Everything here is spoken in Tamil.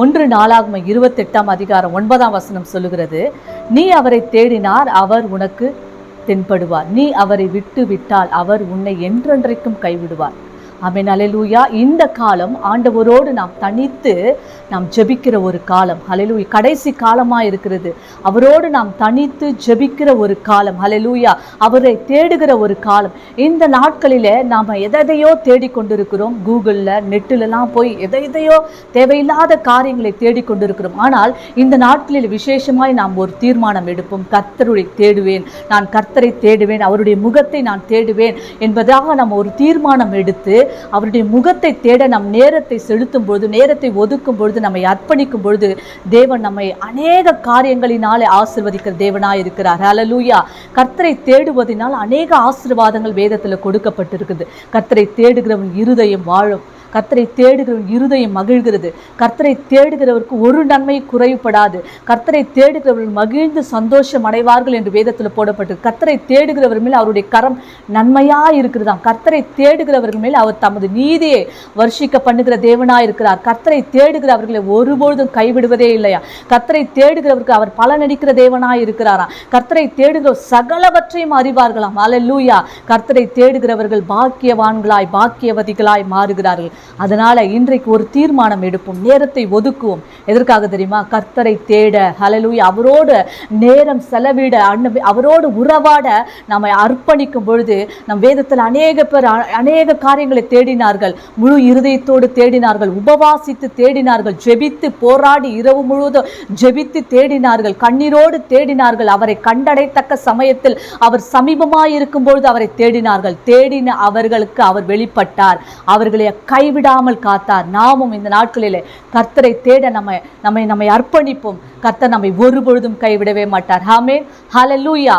1 நாளாகமம் 28ஆம் அதிகாரம் 9ஆம் வசனம் சொல்லுகிறது, நீ அவரை தேடினார், அவர் உனக்கு தென்படுவார். நீ அவரை விட்டு விட்டால் அவர் உன்னை என்றென்றைக்கும் கைவிடுவார். ஆமென், அல்லேலூயா. இந்த காலம் ஆண்டவரோடு நாம் தனித்து நாம் ஜெபிக்கிற ஒரு காலம். அல்லேலூயா. கடைசி காலமா இருக்கிறது. அவரோடு நாம் தனித்து ஜெபிக்கிற ஒரு காலம். அல்லேலூயா. அவரை தேடுகிற ஒரு காலம். இந்த நாட்களிலே நாம் எதையோ தேடிக்கொண்டிருக்கிறோம். கூகுளில் நெட்டிலெல்லாம் போய் எதையோ தேவையில்லாத காரியங்களை தேடிக்கொண்டிருக்கிறோம். ஆனால் இந்த நாட்களில் விசேஷமாய் நாம் ஒரு தீர்மானம் எடுப்போம். கர்த்தரை தேடுவேன், நான் கர்த்தரை தேடுவேன், அவருடைய முகத்தை நான் தேடுவேன் என்பதாக நாம் ஒரு தீர்மானம் எடுத்து அவருடைய முகத்தை தேட நம் நேரத்தை செலுத்தும் பொழுது, நேரத்தை ஒதுக்கும் பொழுது, நம்மை அர்ப்பணிக்கும் பொழுது தேவன் நம்மை அநேக காரியங்களினாலே ஆசீர்வதிக்கிற தேவனாய் இருக்கிறார். ஹல்லேலூயா. கர்த்தரை தேடுவதனால் அநேக ஆசீர்வாதங்கள் வேதத்தில் கொடுக்கப்பட்டிருக்குது. கர்த்தரை தேடுகிறவன் இருதயம் வாழும். கர்த்தரை தேடுகிறவன் இருதயம் மகிழ்கிறது. கர்த்தரை தேடுகிறவருக்கு ஒரு நன்மை குறைவுபடாது. கர்த்தரை தேடுகிறவர்கள் மகிழ்ந்து சந்தோஷம் அடைவார்கள் என்று வேதத்தில் போடப்பட்டது. கர்த்தரை தேடுகிறவர் மேல் அவருடைய கரம் நன்மையா இருக்கிறதாம். கர்த்தரை தேடுகிறவர்கள் மேல் அவர் தமது நீதியை வர்ஷிக்க பண்ணுகிற தேவனாய் இருக்கிறார். கர்த்தரை தேடுகிறவர்களை ஒருபொழுதும் கைவிடுவதே இல்லையா. கர்த்தரை தேடுகிறவருக்கு அவர் பலனளிக்கிற தேவனாய் இருக்கிறாராம். கர்த்தரை தேடுகிற சகலவற்றையும் அறிவார்களாம். அல்லேலூயா. கர்த்தரை தேடுகிறவர்கள் பாக்கியவான்களாய் பாக்கியவதிகளாய் மாறுகிறார்கள். அதனால இன்றைக்கு ஒரு தீர்மானம் எடுப்போம். நேரத்தை ஒதுக்குவோம். எதற்காக தெரியுமா? கர்த்தரை தேட. ஹல்லேலூயா. அவரோடு நேரம் செலவிட, அவரோடு உறவாட நம்மை அர்ப்பணிக்கும் பொழுது நம் வேதத்தில் அநேக பேர் அநேக காரியங்களை தேடினார்கள். முழு இருதயத்தோடு தேடினார்கள், உபவாசித்து தேடினார்கள், ஜெபித்து போராடி இரவு முழுவதும் ஜெபித்து தேடினார்கள், கண்ணீரோடு தேடினார்கள். அவரை கண்டடைத்தக்க சமயத்தில் அவர் சமீபமாய் இருக்கும் பொழுது அவரை தேடினார்கள். தேடின அவர்களுக்கு அவர் வெளிப்பட்டார், அவர்களை கைவிடாமல் காத்தார். நாமும் இந்த நாட்களிலே கர்த்தரை தேட நம்மை அர்ப்பணிப்போம். கர்த்தர் நம்மை ஒருபொழுதும் கைவிடவே மாட்டார். ஆமென், ஹல்லேலூயா.